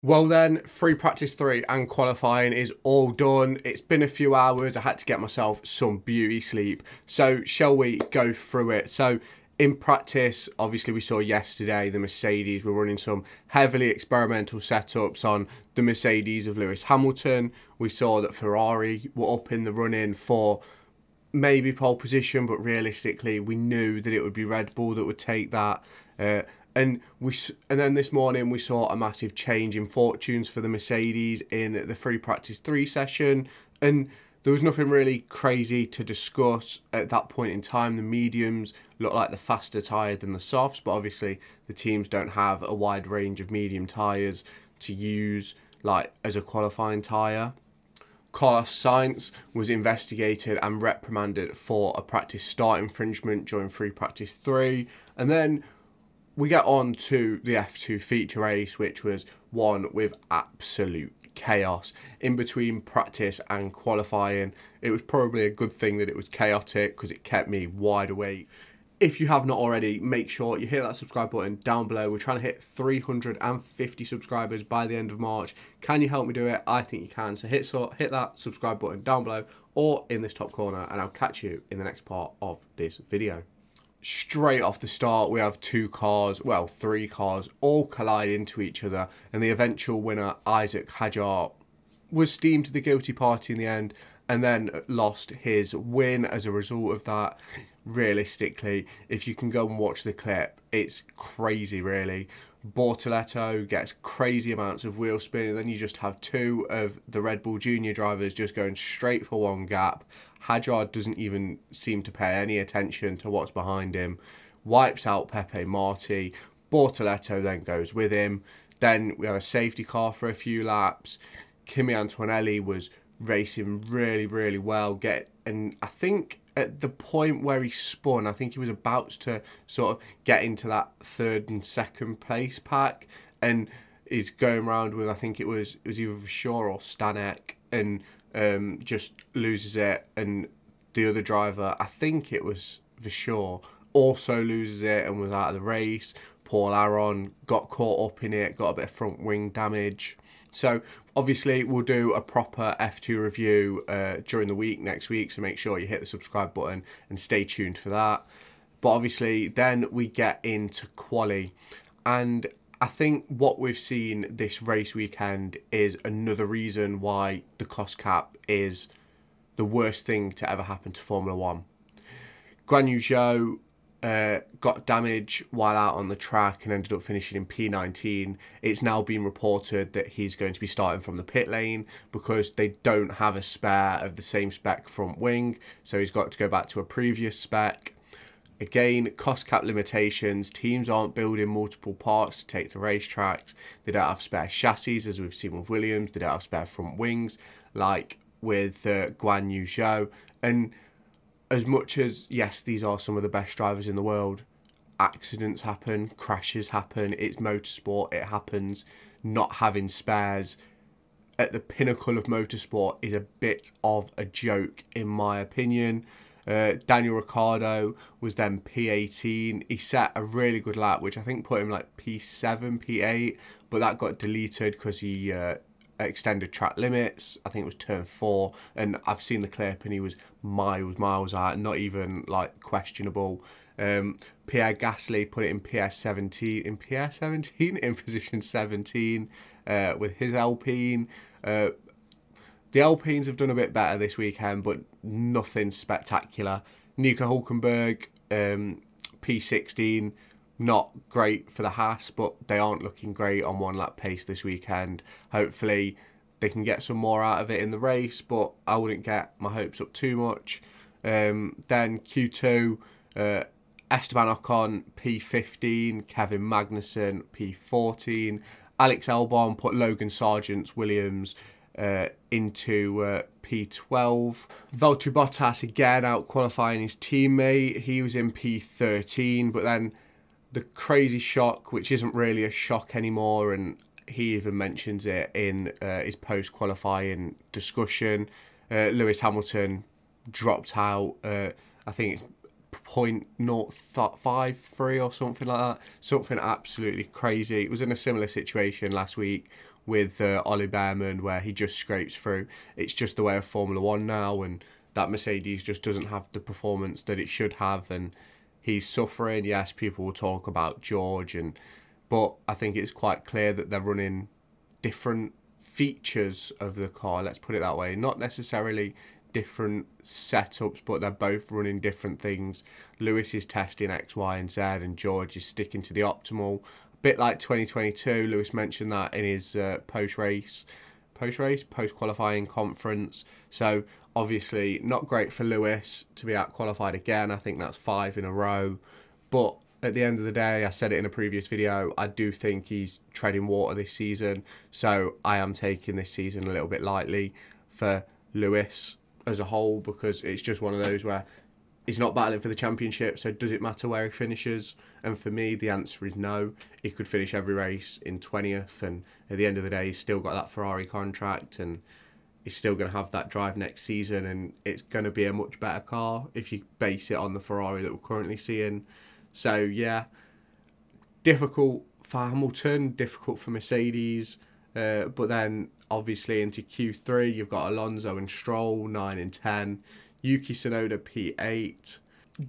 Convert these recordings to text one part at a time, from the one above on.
Well then, free practice 3 and qualifying is all done. It's been a few hours. I had to get myself some beauty sleep. So shall we go through it? So in practice, obviously we saw yesterday the Mercedes were running some heavily experimental setups on the Mercedes of Lewis Hamilton. We saw that Ferrari were up in the running for maybe pole position, but realistically we knew that it would be Red Bull that would take that. And then this morning we saw a massive change in fortunes for the Mercedes in the free practice 3 session, and there was nothing really crazy to discuss at that point in time. The mediums look like the faster tyre than the softs, but obviously the teams don't have a wide range of medium tyres to use like as a qualifying tyre. Carlos Sainz was investigated and reprimanded for a practice start infringement during free practice 3, and then we get on to the F2 feature race, which was one with absolute chaos. In between practice and qualifying, it was probably a good thing that it was chaotic because it kept me wide awake. If you have not already, make sure you hit that subscribe button down below. We're trying to hit 350 subscribers by the end of March. Can you help me do it? I think you can. So hit that subscribe button down below or in this top corner, and I'll catch you in the next part of this video. Straight off the start, we have three cars, all collide into each other, and the eventual winner, Isaac Hadjar, was steamed to the guilty party in the end, and then lost his win as a result of that. Realistically, if you can go and watch the clip, it's crazy, really. Bortoletto gets crazy amounts of wheel spin, and then you just have two of the Red Bull Junior drivers just going straight for one gap. Hadjar doesn't even seem to pay any attention to what's behind him, wipes out Pepe Marti. Bortoletto then goes with him. Then we have a safety car for a few laps. Kimi Antonelli was racing really well, and I think at the point where he spun, I think he was about to sort of get into that third and second place pack, and he's going around with, I think it was either Shaw or Stanek, and just loses it, and the other driver, I think it was Vishaw, also loses it and was out of the race. Paul Aron got caught up in it, got a bit of front wing damage. So obviously we'll do a proper F2 review during the week next week, so make sure you hit the subscribe button and stay tuned for that. But obviously then we get into quali, and I think what we've seen this race weekend is another reason why the cost cap is the worst thing to ever happen to Formula 1. Guan Yu Zhou got damage while out on the track and ended up finishing in P19. It's now been reported that he's going to be starting from the pit lane because they don't have a spare of the same spec front wing, so he's got to go back to a previous spec. Again, cost cap limitations. Teams aren't building multiple parts to take to racetracks. They don't have spare chassis, as we've seen with Williams. They don't have spare front wings, like with Guan Yu Zhou. And as much as, yes, these are some of the best drivers in the world, accidents happen, crashes happen, it's motorsport, it happens. Not having spares at the pinnacle of motorsport is a bit of a joke, in my opinion. Daniel Ricciardo was then P18. He set a really good lap, which I think put him like P7, P8, but that got deleted because he extended track limits. I think it was turn 4, and I've seen the clip and he was miles out, not even like questionable. Pierre Gasly put it in PS17, in position 17 with his Alpine. The Alpines have done a bit better this weekend, but nothing spectacular. Nico Hülkenberg, P16, not great for the Haas, but they aren't looking great on one lap pace this weekend. Hopefully they can get some more out of it in the race, but I wouldn't get my hopes up too much. Then Q2, Esteban Ocon, P15, Kevin Magnussen, P14. Alex Albon put Logan Sargent's Williams into P12. Valtteri Bottas again out qualifying his teammate. He was in P13, but then the crazy shock, which isn't really a shock anymore, and he even mentions it in his post-qualifying discussion. Lewis Hamilton dropped out. I think it's 0.053 or something like that. Something absolutely crazy. It was in a similar situation last week with Ollie Behrman where he just scrapes through. It's just the way of Formula One now, and that Mercedes just doesn't have the performance that it should have, and he's suffering. Yes, people will talk about George, but I think it's quite clear that they're running different features of the car, let's put it that way. Not necessarily different setups, but they're both running different things. Lewis is testing X, Y, and Z, and George is sticking to the optimal. A bit like 2022, Lewis mentioned that in his post-qualifying conference. So obviously not great for Lewis to be out qualified again. I think that's 5 in a row. But at the end of the day, I said it in a previous video, I do think he's treading water this season. So I am taking this season a little bit lightly for Lewis as a whole, because it's just one of those where he's not battling for the championship. So does it matter where he finishes? And for me, the answer is no. He could finish every race in 20th, and at the end of the day, he's still got that Ferrari contract, and he's still going to have that drive next season, and it's going to be a much better car if you base it on the Ferrari that we're currently seeing. So yeah, difficult for Hamilton, difficult for Mercedes, but then obviously into Q3 you've got Alonso and Stroll 9 and 10, Yuki Tsunoda P8,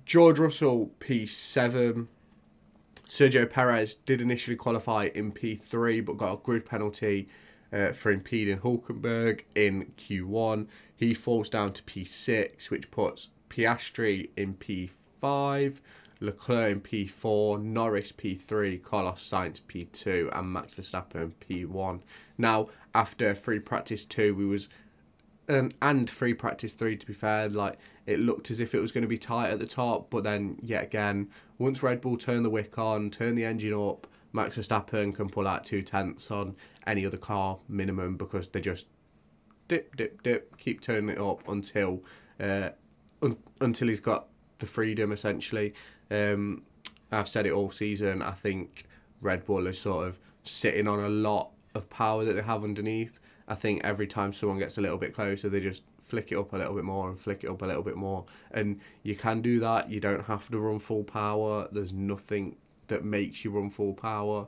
George Russell P7. Sergio Perez did initially qualify in P3 but got a grid penalty for impeding Hulkenberg in Q1. He falls down to P6, which puts Piastri in P5, Leclerc in P4, Norris P3, Carlos Sainz P2, and Max Verstappen P1. Now, after free practice 2, we was and free practice 3, to be fair, like, it looked as if it was going to be tight at the top, but then yet again, once Red Bull turn the wick on, turn the engine up, Max Verstappen can pull out 2/10 on any other car minimum, because they just dip, keep turning it up until he's got the freedom, essentially. I've said it all season, I think Red Bull is sort of sitting on a lot of power that they have underneath. I think every time someone gets a little bit closer, they just flick it up a little bit more and flick it up a little bit more. And you can do that. You don't have to run full power. There's nothing that makes you run full power.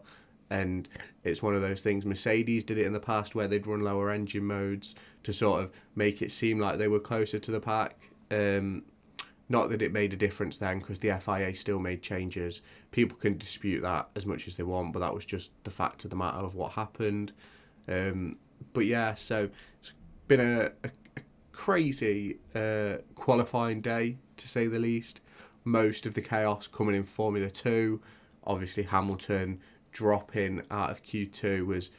And it's one of those things. Mercedes did it in the past where they'd run lower engine modes to sort of make it seem like they were closer to the pack. Not that it made a difference then, because the FIA still made changes. People can dispute that as much as they want, but that was just the fact of the matter of what happened. But yeah, so it's been a crazy qualifying day, to say the least. Most of the chaos coming in Formula 2. Obviously, Hamilton dropping out of Q2 was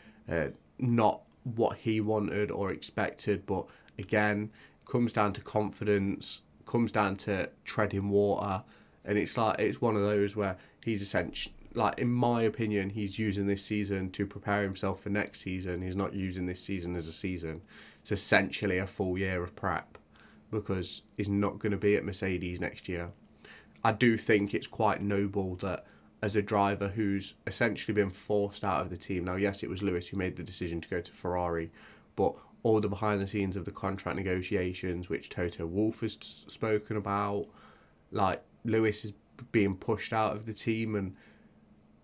not what he wanted or expected, but again, comes down to confidence, comes down to treading water, and it's one of those where he's essentially, like, in my opinion, he's using this season to prepare himself for next season. He's not using this season as a season. It's essentially a full year of prep, because he's not going to be at Mercedes next year. I do think it's quite noble that, as a driver who's essentially been forced out of the team. Now, yes, it was Lewis who made the decision to go to Ferrari, but all the behind the scenes of the contract negotiations, which Toto Wolff has spoken about, like, Lewis is being pushed out of the team and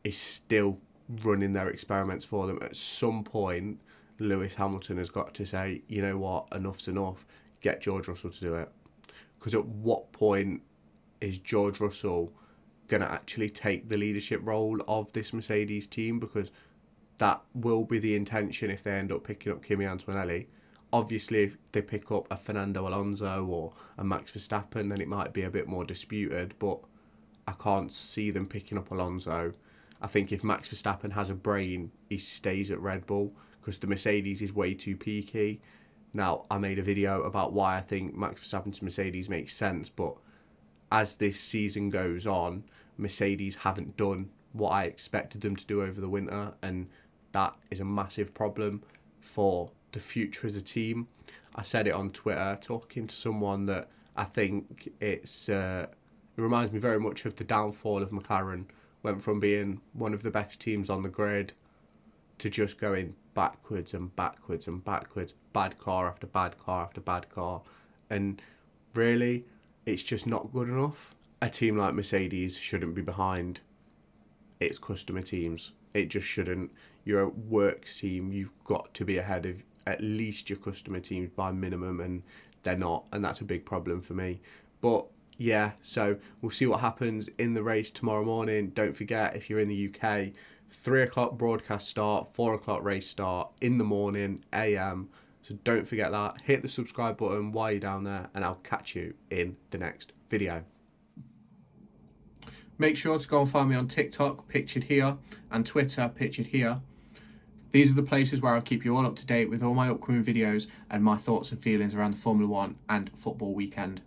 is still running their experiments for them. At some point, Lewis Hamilton has got to say, you know what, enough's enough, get George Russell to do it. Because at what point is George Russell going to actually take the leadership role of this Mercedes team? Because that will be the intention if they end up picking up Kimi Antonelli. Obviously, if they pick up a Fernando Alonso or a Max Verstappen, then it might be a bit more disputed, but I can't see them picking up Alonso. I think if Max Verstappen has a brain, he stays at Red Bull, because the Mercedes is way too peaky. Now, I made a video about why I think Max Verstappen to Mercedes makes sense, but as this season goes on, Mercedes haven't done what I expected them to do over the winter, and that is a massive problem for the future as a team. I said it on Twitter, talking to someone, that I think it reminds me very much of the downfall of McLaren. Went from being one of the best teams on the grid to just going backwards and backwards and backwards, bad car after bad car after bad car, and really, it's just not good enough. A team like Mercedes shouldn't be behind its customer teams. It just shouldn't. you're a works team, you've got to be ahead of at least your customer teams by minimum, and they're not, and that's a big problem for me. But yeah, so we'll see what happens in the race tomorrow morning. Don't forget, if you're in the UK, 3 o'clock broadcast start, 4 o'clock race start in the morning, AM. So don't forget that. Hit the subscribe button while you're down there, and I'll catch you in the next video. Make sure to go and find me on TikTok, pictured here, and Twitter, pictured here. These are the places where I'll keep you all up to date with all my upcoming videos and my thoughts and feelings around the Formula 1 and football weekend.